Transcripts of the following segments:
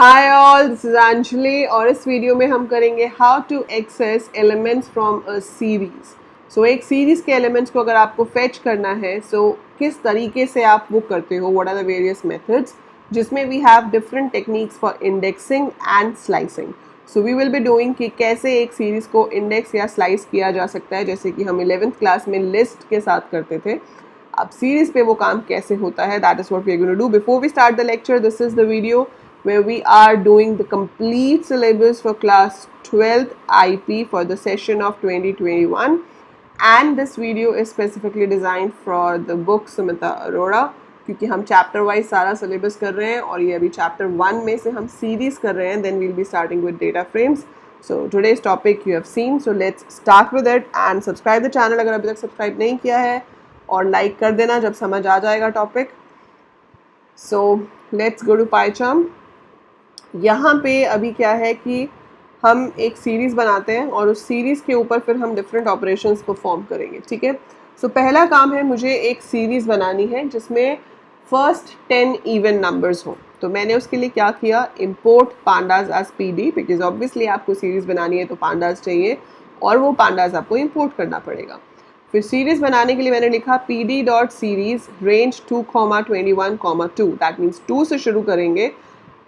Hi all, this is Anjali और इस video में हम करेंगे how to access elements from a series. So एक सीरीज के एलिमेंट्स को अगर आपको फेच करना है किस तरीके से आप वो करते हो, what are the various methods, जिसमें we have different techniques for indexing and slicing. So we will be doing कि कैसे एक सीरीज को इंडेक्स या स्लाइस किया जा सकता है, जैसे कि हम 11th क्लास में लिस्ट के साथ करते थे। अब सीरीज पे वो काम कैसे होता है, that is what we are going to do. Before we start the lecture, this is the video where we are doing the complete syllabus for class 12th IP for the session of 2021, and this video is specifically designed for the book Sumita Arora, क्योंकि हम chapter wise सारा syllabus कर रहे हैं और ये अभी chapter 1 में से हम सीरीज कर रहे हैं, then we'll be starting with data frames. So today's topic you have seen, so let's start with it and subscribe the channel अगर अभी तक सब्सक्राइब नहीं किया है, और लाइक कर देना जब समझ आ जाएगा topic. So let's go to PyCharm. यहाँ पे अभी क्या है कि हम एक सीरीज़ बनाते हैं और उस सीरीज़ के ऊपर फिर हम डिफरेंट ऑपरेशंस परफॉर्म करेंगे, ठीक है। सो पहला काम है, मुझे एक सीरीज़ बनानी है जिसमें फर्स्ट 10 इवन नंबर्स हों। तो मैंने उसके लिए क्या किया, import pandas as PD, because obviously आपको सीरीज़ बनानी है तो पांडाज चाहिए और वो पांडाज आपको इम्पोर्ट करना पड़ेगा। फिर सीरीज़ बनाने के लिए मैंने लिखा P D dot series range 2,21,2, that means 2 से शुरू करेंगे।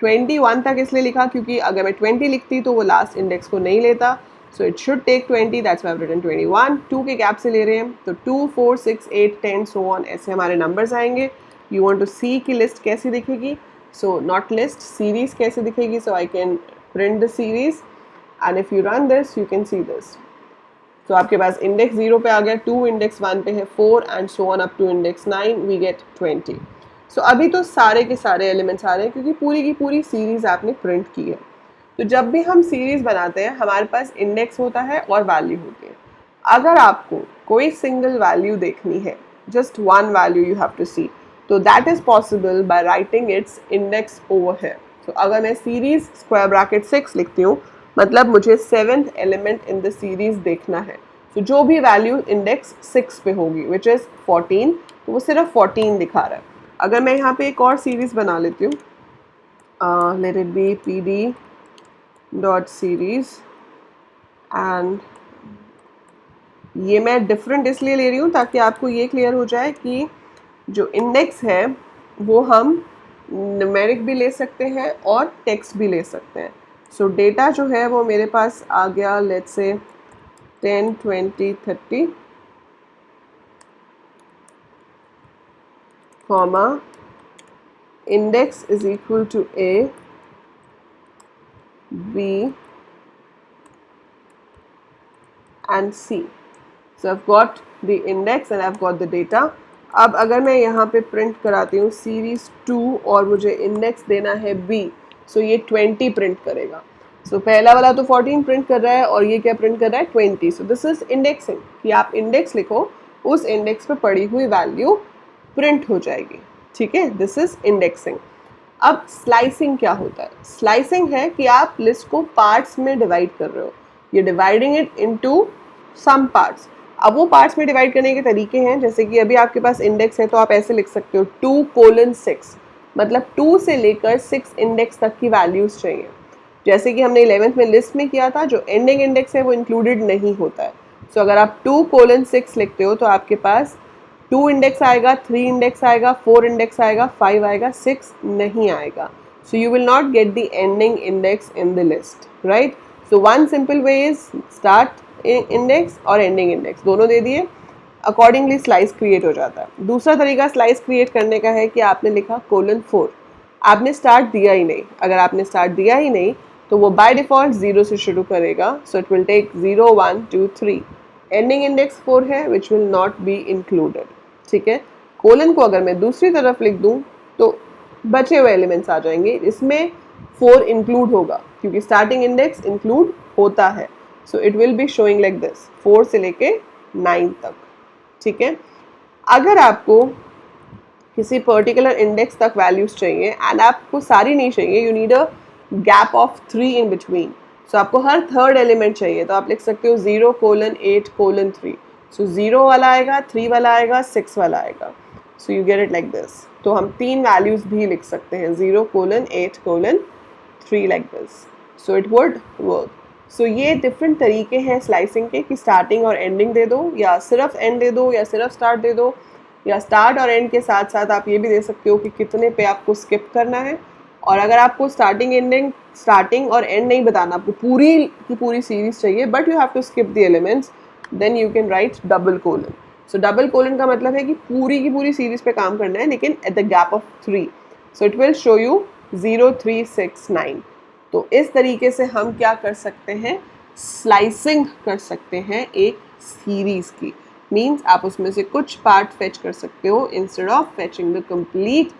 21 तक इसलिए लिखा क्योंकि अगर मैं 20 लिखती तो वो लास्ट इंडेक्स को नहीं लेता, so it should take 20, that's why I have written 21। 2 के गैप से ले रहे हैं तो 2, 4, 6, 8, 10 सो ऑन, ऐसे हमारे नंबर्स आएंगे। यू वांट टू सी की लिस्ट कैसी दिखेगी, सो नॉट लिस्ट, सीरीज कैसे दिखेगी, so I can print the series and if you run this you can see this. तो आपके पास इंडेक्स 0 पे आ गया, 2 इंडेक्स 1 पे है, 4 and so on up to index 9, we get 20। So अभी तो सारे के सारे एलिमेंट्स आ रहे हैं क्योंकि पूरी की पूरी सीरीज आपने प्रिंट की है। तो जब भी हम सीरीज बनाते हैं हमारे पास इंडेक्स होता है और वैल्यू होती है। अगर आपको कोई सिंगल वैल्यू देखनी है, just one value you have to see, तो that is possible by writing its index over here. तो अगर मैं सीरीज स्क्वायर ब्रैकेट 6 लिखती हूँ, मतलब मुझे 7th element in the series देखना है। तो जो भी वैल्यू इंडेक्स 6 पे होगी, विच इज 14, तो वो सिर्फ 14 दिखा रहा है। अगर मैं यहाँ पे एक और सीरीज़ बना लेती हूँ, let it be P D dot series, and ये मैं डिफरेंट इसलिए ले रही हूँ ताकि आपको ये क्लियर हो जाए कि जो इंडेक्स है वो हम न्यूमेरिक भी ले सकते हैं और टेक्स्ट भी ले सकते हैं। सो डेटा जो है वो मेरे पास आ गया, let's say 10, 20, 30, comma, index is equal to A, B and C. So I've got the index and I've got the data. अब अगर मैं यहाँ पे प्रिंट कराती हूँ सीरीज 2 और मुझे इंडेक्स देना है B, सो ये 20 प्रिंट करेगा। सो पहला वाला तो 14 प्रिंट कर रहा है और ये क्या प्रिंट कर रहा है, 20। सो दिस इज इंडेक्सिंग, कि आप इंडेक्स लिखो, उस इंडेक्स पे पड़ी हुई वैल्यू प्रिंट हो जाएगी, ठीक है। This is indexing. अब स्लाइसिंग क्या होता है, स्लाइसिंग है कि आप लिस्ट को पार्ट्स में डिवाइड कर रहे हो, ये dividing it into some parts. अब वो पार्ट्स में डिवाइड करने के तरीके हैं, जैसे कि अभी आपके पास इंडेक्स है तो आप ऐसे लिख सकते हो 2:6, मतलब 2 से लेकर 6 इंडेक्स तक की वैल्यूज चाहिए। जैसे कि हमने 11th में लिस्ट में किया था, जो एंडिंग इंडेक्स है वो इंक्लूडेड नहीं होता है। सो अगर आप 2:6 लिखते हो तो आपके पास 2 इंडेक्स आएगा, 3 इंडेक्स आएगा, 4 इंडेक्स आएगा, 5 आएगा, 6 नहीं आएगा। So you will not get the ending index in the list, right. So one simple way is start index और एंडिंग इंडेक्स दोनों दे दिए, अकॉर्डिंगली स्लाइस क्रिएट हो जाता है। दूसरा तरीका स्लाइस क्रिएट करने का है कि आपने लिखा 4, आपने स्टार्ट दिया ही नहीं। अगर आपने स्टार्ट दिया ही नहीं तो वो बाय डिफॉल्ट 0 से शुरू करेगा, so it will take 0, 1, 2, 3। Ending index 4 है, which will not be included, ठीक है। कोलन को अगर मैं दूसरी तरफ लिख दूं तो बचे हुए एलिमेंट्स आ जाएंगे, इसमें 4 इंक्लूड होगा क्योंकि स्टार्टिंग इंडेक्स इंक्लूड होता है। सो it will be showing like this, 4 से लेके 9 तक, ठीक है। अगर आपको किसी पर्टिकुलर इंडेक्स तक वैल्यूज चाहिए एंड आपको सारी नहीं चाहिए, you need a gap of 3 in between, so आपको हर थर्ड एलिमेंट चाहिए, तो आप लिख सकते हो 0:8:3। सो 0 वाला आएगा, 3 वाला आएगा, 6 वाला आएगा, so you get it like this. तो हम 3 वैल्यूज भी लिख सकते हैं, 0:8:3 3 like this. So it would work. So ये डिफरेंट तरीके हैं स्लाइसिंग के कि स्टार्टिंग और एंडिंग दे दो, या सिर्फ एंड दे दो, या सिर्फ स्टार्ट दे दो, या स्टार्ट और एंड के साथ साथ आप ये भी दे सकते हो कि कितने पे आपको स्किप करना है. और अगर आपको स्टार्टिंग और एंड नहीं बताना, आपको पूरी की पूरी सीरीज चाहिए but you have to skip the elements, then you can write double colon. So double colon का मतलब है कि पूरी की पूरी सीरीज पे काम करना है लेकिन at the gap of 3. So it will show you 0, 3, 6, 9. तो इस तरीके से हम क्या कर सकते हैं, स्लाइसिंग कर सकते हैं एक सीरीज की. मीन्स आप उसमें से कुछ पार्ट फेच कर सकते हो instead of fetching the complete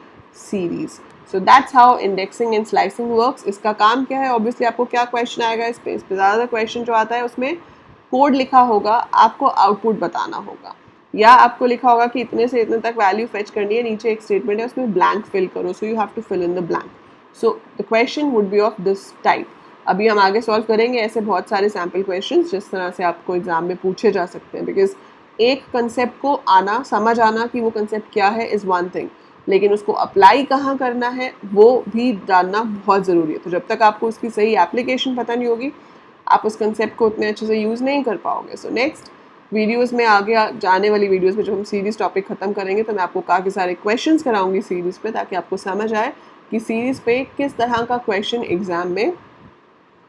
series. So that's how indexing and slicing works. इसका काम क्या है, ऑब्वियसली आपको क्या क्वेश्चन आएगा इस पे ज़्यादा क्वेश्चन जो आता है उसमें कोड लिखा होगा, आपको आउटपुट बताना होगा, या आपको लिखा होगा कि इतने से इतने तक वैल्यू फेच करनी है, नीचे एक स्टेटमेंट है उसमें ब्लैंक फिल करो, so you have to fill in the blank. So the question would be of this type. अभी हम आगे सॉल्व करेंगे ऐसे बहुत सारे सैम्पल क्वेश्चंस जिस तरह से आपको एग्जाम में पूछे जा सकते हैं. बिकॉज एक कंसेप्ट को आना, समझ आना कि वो कंसेप्ट क्या है इज़ वन थिंग, लेकिन उसको अप्लाई कहाँ करना है वो भी जानना बहुत ज़रूरी है. तो जब तक आपको उसकी सही एप्लीकेशन पता नहीं होगी, आप उस कंसेप्ट को उतने अच्छे से यूज़ नहीं कर पाओगे. सो नेक्स्ट वीडियोस में आगे जाने वाली वीडियोस में जब हम सीरीज़ टॉपिक ख़त्म करेंगे तो मैं आपको काफ़ी सारे क्वेश्चंस कराऊंगी सीरीज़ पे, ताकि आपको समझ आए कि सीरीज़ पे किस तरह का क्वेश्चन एग्जाम में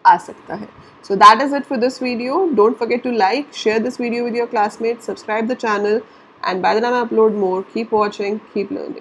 आ सकता है. So that is it for this video. Don't forget to like, share this video with your classmates, subscribe the channel, and by the time I upload more, keep watching, keep learning.